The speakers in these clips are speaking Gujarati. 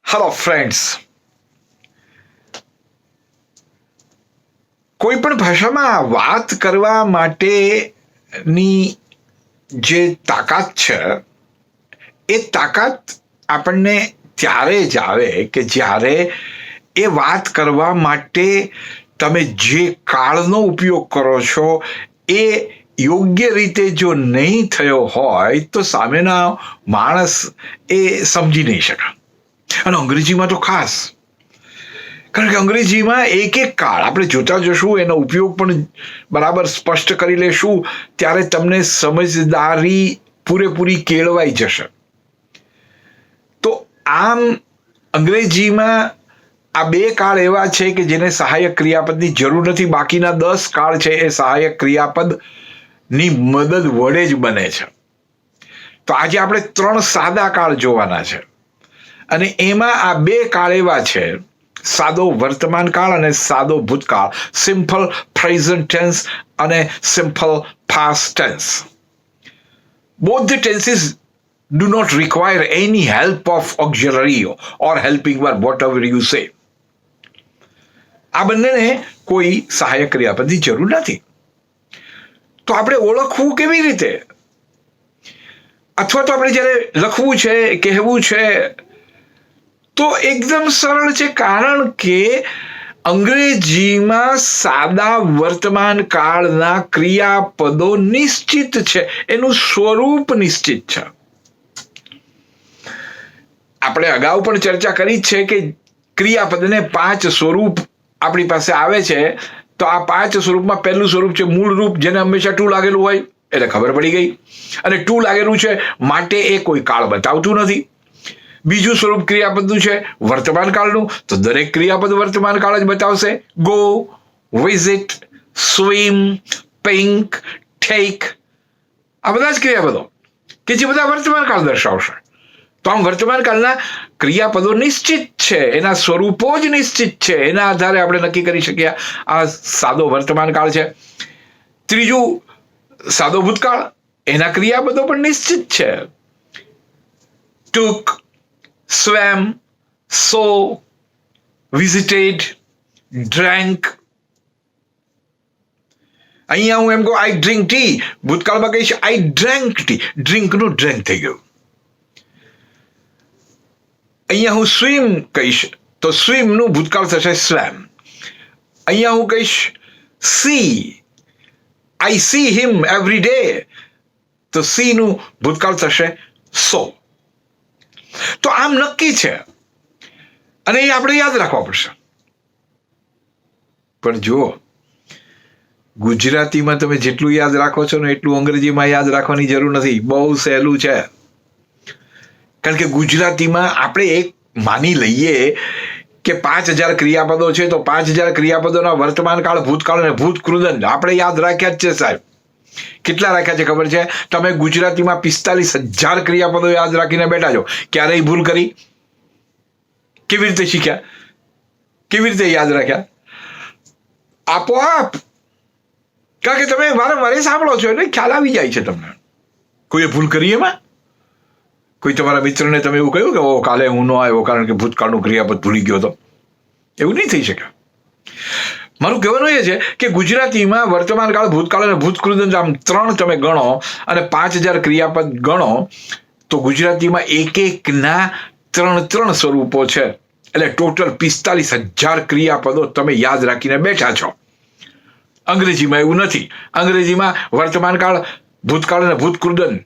હેલો ફ્રેન્ડ્સ, કોઈ પણ ભાષામાં વાત કરવા માટેની જે તાકાત છે એ તાકાત આપણને ત્યારે જ આવે કે જ્યારે એ વાત કરવા માટે તમે જે કાળનો ઉપયોગ કરો છો એ યોગ્ય રીતે જો નહીં થયો હોય તો સામેના માણસ એ સમજી નહીં શકે. અને અંગ્રેજીમાં તો ખાસ, કારણ કે અંગ્રેજીમાં એક એક કાળ આપણે જોતા જશું, એનો ઉપયોગ પણ બરાબર સ્પષ્ટ કરી લેશું, ત્યારે તમને સમજદારી પૂરેપૂરી કેળવાઈ જશે. તો આમ અંગ્રેજીમાં આ બે કાળ એવા છે કે જેને સહાયક ક્રિયાપદની જરૂર નથી. બાકીના 10 કાળ છે એ સહાયક ક્રિયાપદની મદદ વડે જ બને છે. તો આજે આપણે 3 સાદા કાળ જોવાના છે અને એમાં આ બે કાળ એવા છે, સાદો વર્તમાન કાળ અને સાદો ભૂતકાળ, સિમ્પલ પ્રેઝન્ટ ટેન્સ અને simple past tense. Both the tenses do not require any help of auxiliary or helping verb, whatever you say. આ બંનેને કોઈ સહાયક ક્રિયાપદની જરૂર નથી. તો આપણે ઓળખવું કેવી રીતે? અથવા તો આપણે જ્યારે લખવું છે, કહેવું છે, તો એકદમ સરળ છે, કારણ કે અંગ્રેજીમાં સાદા વર્તમાન કાળના ક્રિયાપદો નિશ્ચિત છે, એનું સ્વરૂપ નિશ્ચિત છે. આપણે અગાઉ પણ ચર્ચા કરી છે કે ક્રિયાપદને 5 સ્વરૂપ આપણી પાસે આવે છે. તો આ 5 સ્વરૂપમાં પહેલું સ્વરૂપ છે મૂળ રૂપ, જેને હંમેશા ટુ લાગેલું હોય એટલે ખબર પડી ગઈ, અને ટુ લાગેલું છે માટે એ કોઈ કાળ બતાવતું નથી. બીજું સ્વરૂપ ક્રિયાપદનું છે વર્તમાન કાળનું, તો દરેક ક્રિયાપદ વર્તમાન કાળ જ બતાવશે. Go, visit, swim, pink, take, આ બધા જ ક્રિયાપદો કે જે બધા વર્તમાન કાળ દર્શાવશે. તો આમ વર્તમાન કાળના ક્રિયાપદો નિશ્ચિત છે, એના સ્વરૂપો જ નિશ્ચિત છે, એના આધારે આપણે નક્કી કરી શકીએ આ સાદો વર્તમાન કાળ છે. ત્રીજું સાદો ભૂતકાળ, એના ક્રિયાપદો પણ નિશ્ચિત છે. took, swam, saw, visited, drank. અહીંયા હું એમ કહું આઈ ડ્રિંક ટી, ભૂતકાળમાં કહીશ આઈ ડ્રેન્ક ટી, ડ્રિંકનું ડ્રેન્ક થઈ ગયું. અહીંયા હું સ્વિમ કહીશ તો સ્વિમનું ભૂતકાળ થશે સ્વેમ. અહીંયા હું કહીશ C, I C him every day, તો સી નું ભૂતકાળ થશે સો. તો આમ નક્કી છે અને એ આપણે યાદ રાખવા પડશે. પણ જુઓ, ગુજરાતીમાં તમે જેટલું યાદ રાખો છો ને એટલું અંગ્રેજીમાં યાદ રાખવાની જરૂર નથી. બહુ સહેલું છે, કારણ કે ગુજરાતીમાં આપણે એક માની લઈએ કે 5000 ક્રિયાપદો છે, તો 5000 ક્રિયાપદોના વર્તમાન કાળ, ભૂતકાળ અને ભૂતકૃદંત આપણે યાદ રાખ્યા જ છે. સાહેબ, કેટલા રાખ્યા છે ખબર છે? તમે ગુજરાતીમાં 45000 ક્રિયાપદો યાદ રાખીને બેઠા છો. ક્યારેય ભૂલ કરી? કેવી રીતે શીખ્યા? કેવી રીતે યાદ રાખ્યા? આપોઆપ, કારણ કે તમે વારંવાર સાંભળો છો એટલે ખ્યાલ આવી જાય છે તમને. કોઈએ ભૂલ કરી એમાં? કોઈ તમારા મિત્રને તમે એવું કહ્યું કે ઓ કાલે હું ન આવ્યો કારણ કે ભૂતકાળનું ક્રિયાપદ ભૂલી ગયો હતો? એવું નહીં થઈ શકે. મારું કહેવાનું એ છે કે ગુજરાતીમાં વર્તમાન કાળ, ભૂતકાળ અને ભૂતકૃદંત, આમ 3 તમે ગણો અને 5000 ક્રિયાપદ ગણો તો ગુજરાતીમાં એક એકના 3 સ્વરૂપો છે, એટલે ટોટલ 45000 ક્રિયાપદો તમે યાદ રાખીને બેઠા છો. અંગ્રેજીમાં એવું નથી. અંગ્રેજીમાં વર્તમાન કાળ, ભૂતકાળ અને ભૂતકૃદંત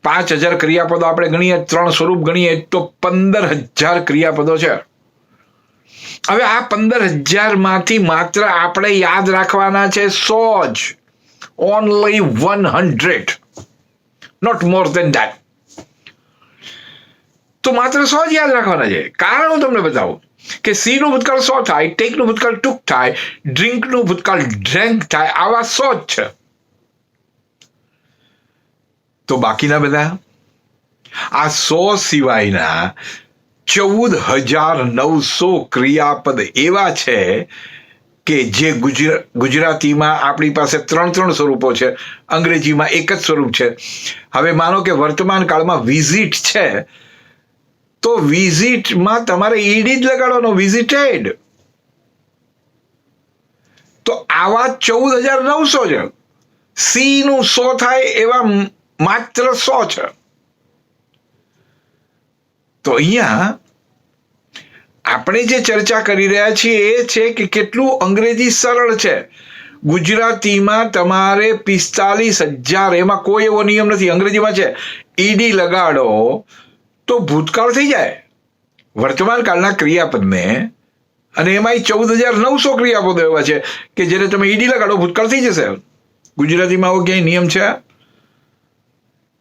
5000 ક્રિયાપદો આપણે ગણીએ, 3 સ્વરૂપ ગણીએ તો 15000 ક્રિયાપદો છે. હવે આ 15000 માંથી માત્ર આપણે યાદ રાખવાના છે 100 જ. Only 100, not more than that. તો માત્ર 100 જ યાદ રાખવાના છે. કારણ હું તમને બતાવું કે સી નું ભૂતકાળ 100 થાય, ટેક નું ભૂતકાળ ટુક થાય, ડ્રિંક નું ભૂતકાળ ડ્રેન્ક થાય, આવા 100 જ છે. તો બાકીના બધા આ 100 સિવાયના 14900 ક્રિયાપદ એવા છે કે જે ગુજરાતીમાં આપણી પાસે 3 સ્વરૂપો છે, અંગ્રેજીમાં એક જ સ્વરૂપ છે. હવે માનો કે વર્તમાન કાળમાં વિઝિટ છે તો વિઝિટમાં તમારે ઈડી જ લગાડવાનો, વિઝિટેડ. તો આવા 14,900 છે. સી નું 100 થાય એવા માત્ર 100 છે. તો અહીંયા આપણે જે ચર્ચા કરી રહ્યા છીએ એ છે કે કેટલું અંગ્રેજી સરળ છે. ગુજરાતીમાં તમારે 45,000, એમાં કોઈ એવો નિયમ નથી. અંગ્રેજીમાં છે ઈડી લગાડો તો ભૂતકાળ થઈ જાય વર્તમાન કાળના ક્રિયાપદને, અને એમાં 14,900 ક્રિયાપદો એવા છે કે જેને તમે ઈડી લગાડો ભૂતકાળ થઈ જશે. ગુજરાતીમાં આવો ક્યાંય નિયમ છે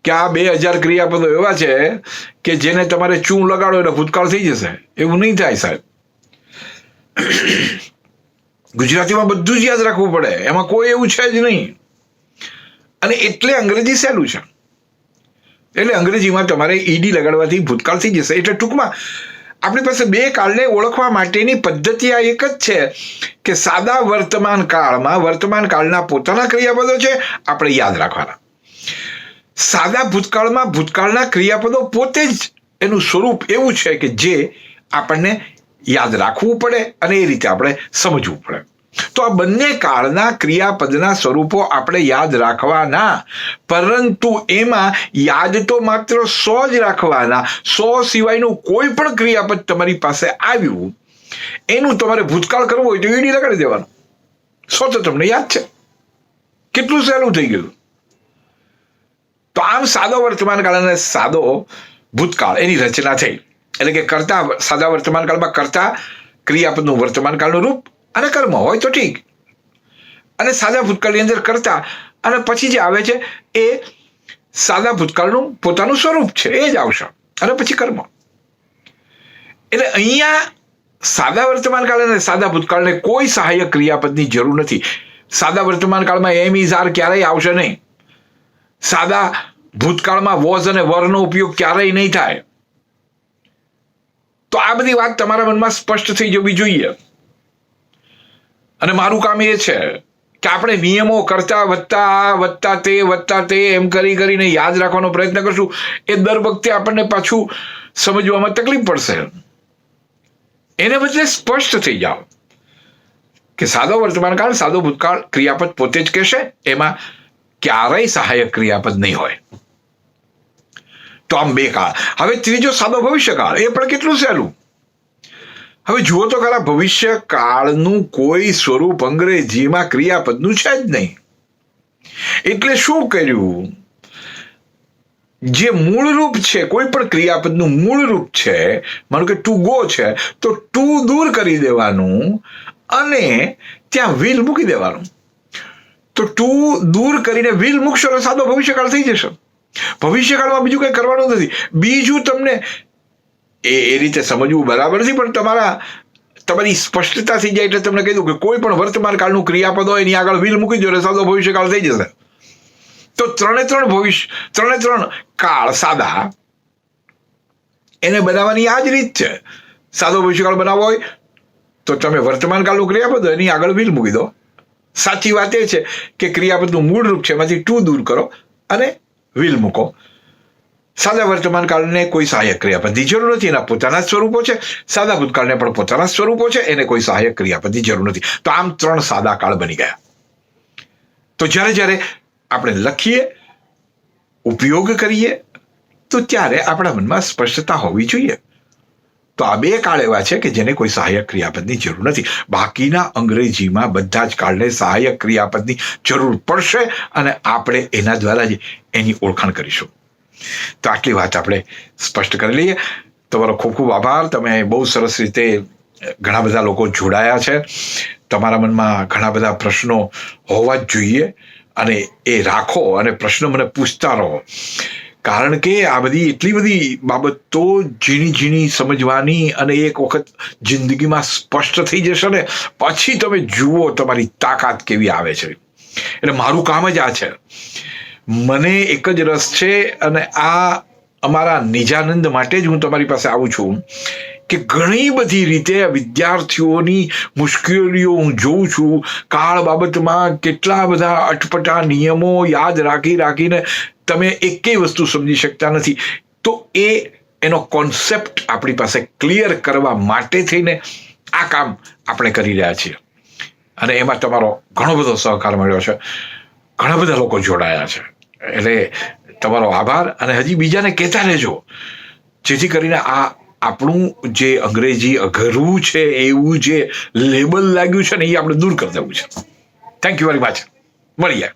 કે આ 2,000 ક્રિયાપદો એવા છે કે જેને તમારે ચૂં લગાડો એટલે ભૂતકાળ થઈ જશે? એવું નહીં થાય સાહેબ. ગુજરાતીમાં બધું જ યાદ રાખવું પડે, એમાં કોઈ એવું છે જ નહીં. અને એટલે અંગ્રેજી સહેલું છે. એટલે અંગ્રેજીમાં તમારે ઈડી લગાડવાથી ભૂતકાળ થઈ જશે. એટલે ટૂંકમાં આપણી પાસે બે કાળને ઓળખવા માટેની પદ્ધતિ આ એક જ છે કે સાદા વર્તમાન કાળના પોતાના ક્રિયાપદો છે, આપણે યાદ રાખવાના. સાદા ભૂતકાળમાં ભૂતકાળના ક્રિયાપદો પોતે જ એનું સ્વરૂપ એવું છે કે જે આપણને યાદ રાખવું પડે અને એ રીતે આપણે સમજવું પડે. તો આ બંને કાળના ક્રિયાપદના સ્વરૂપો આપણે યાદ રાખવાના, પરંતુ એમાં યાદ તો માત્ર 100 જ રાખવાના. 100 સિવાયનું કોઈ પણ ક્રિયાપદ તમારી પાસે આવ્યું એનું તમારે ભૂતકાળ કરવું હોય તો ઈડી લગાડી દેવાનું. 100 તો તમને યાદ છે. કેટલું સહેલું થઈ ગયું. તો આમ સાદો વર્તમાન કાળ અને સાદો ભૂતકાળ એની રચના થઈ. એટલે કે કરતા, સાદા વર્તમાન કાળમાં કરતા ક્રિયાપદનું વર્તમાન કાળનું રૂપ અને કર્મ હોય તો ઠીક, અને સાદા ભૂતકાળની અંદર કરતા અને પછી જે આવે છે એ સાદા ભૂતકાળનું પોતાનું સ્વરૂપ છે એ જ આવશે, અને પછી કર્મ. એટલે અહીંયા સાદા વર્તમાન કાળ અને સાદા ભૂતકાળને કોઈ સહાયક ક્રિયાપદની જરૂર નથી. સાદા વર્તમાન કાળમાં એમ ઇઝ આર ક્યારેય આવશે નહીં. સાદા ભૂતકાળમાં વોઝ અને વરનો ઉપયોગ ક્યારેય નહીં થાય. તો આ બધી વાત તમારા મનમાં સ્પષ્ટ થઈ જવી જોઈએ. અને મારું કામ એ છે કે આપણે નિયમો કરતા વત્તા તે એમ કરીને યાદ રાખવાનો પ્રયત્ન કરશું. એ દર વખતે આપણને પાછું સમજવામાં તકલીફ પડશે. એને બદલે સ્પષ્ટ થઈ જાઓ કે સાદો વર્તમાન કાળ, સાદો ભૂતકાળ ક્રિયાપદ પોતે જ કહેશે, એમાં ક્યારેય સહાયક ક્રિયાપદ નહીં હોય. તો આમ બે કાળ. હવે ત્રીજો સાદો ભવિષ્યકાળ, એ પણ કેટલું સહેલું. હવે જુઓ તો ખરા, ભવિષ્ય કાળનું કોઈ સ્વરૂપ અંગ્રેજીમાં ક્રિયાપદનું છે જ નહીં. એટલે શું કર્યું? જે મૂળ રૂપ છે, કોઈ પણ ક્રિયાપદનું મૂળ રૂપ છે, માનો કે ટુ ગો છે, તો ટુ દૂર કરી દેવાનું અને ત્યાં વિલ મૂકી દેવાનું. તો ટુ દૂર કરીને વિલ મૂકશો તો સાદો ભવિષ્યકાળ થઈ જશે. ભવિષ્યકાળમાં બીજું કંઈ કરવાનું નથી. બીજું તમને એ રીતે સમજવું બરાબર નથી, પણ તમારી સ્પષ્ટતા થઈ જાય એટલે તમને કહી દઉં કે કોઈ પણ વર્તમાન કાળનું ક્રિયાપદ હોય એની આગળ વિલ મૂકી દો એટલે સાદો ભવિષ્યકાળ થઈ જશે. તો ત્રણે કાળ સાદા એને બનાવવાની આ જ રીત છે. સાદો ભવિષ્યકાળ બનાવવો હોય તો તમે વર્તમાન કાળનું ક્રિયાપદ હોય એની આગળ વિલ મૂકી દો. સાચી વાત એ છે કે ક્રિયાપદનું મૂળ રૂપ છે એમાંથી ટુ દૂર કરો અને વિલ મૂકો. સાદા વર્તમાન કાળને કોઈ સહાયક ક્રિયાપદની જરૂર નથી, એના પોતાના સ્વરૂપો છે. સાદા ભૂતકાળને પણ પોતાના સ્વરૂપો છે, એને કોઈ સહાયક ક્રિયાપદની જરૂર નથી. તો આમ 3 સાદા કાળ બની ગયા. તો જ્યારે આપણે લખીએ, ઉપયોગ કરીએ, તો ત્યારે આપણા મનમાં સ્પષ્ટતા હોવી જોઈએ. તો આ 2 કાળ એવા છે કે જેને કોઈ સહાયક ક્રિયાપદની જરૂર નથી. બાકીના અંગ્રેજીમાં બધા જ કાળને સહાયક ક્રિયાપદની જરૂર પડશે અને આપણે એના દ્વારા જ એની ઓળખાણ કરીશું. તો આટલી વાત આપણે સ્પષ્ટ કરી લઈએ. તમારો ખૂબ ખૂબ આભાર. તમે બહુ સરસ રીતે ઘણા બધા લોકો જોડાયા છે. તમારા મનમાં ઘણા બધા પ્રશ્નો હોવા જ જોઈએ અને એ રાખો અને પ્રશ્નો મને પૂછતા રહો, કારણ કે આ બધી એટલી બધી બાબતો ઝીણી સમજવાની, અને એક વખત જિંદગીમાં સ્પષ્ટ થઈ જશે ને પછી તમે જુઓ તમારી તાકાત કેવી આવે છે. એટલે મારું કામ જ આ છે. મને એક જ રસ છે અને આ અમારા નિજાનંદ માટે જ હું તમારી પાસે આવું છું કે ઘણી બધી રીતે વિદ્યાર્થીઓની મુશ્કેલીઓ હું જોઉં છું. કાળ બાબતમાં કેટલા બધા અટપટા નિયમો યાદ રાખીને તમે એકેય વસ્તુ સમજી શકતા નથી. તો એનો કોન્સેપ્ટ આપણી પાસે ક્લિયર કરવા માટે થઈને આ કામ આપણે કરી રહ્યા છીએ અને એમાં તમારો ઘણો બધો સહકાર મળ્યો છે, ઘણા બધા લોકો જોડાયા છે, એટલે તમારો આભાર. અને હજી બીજાને કહેતા રહેજો જેથી કરીને આ આપણું જે અંગ્રેજી અઘરું છે એવું જે લેબલ લાગ્યું છે ને એ આપણે દૂર કરી દેવું છે. Thank you very much. મળીએ.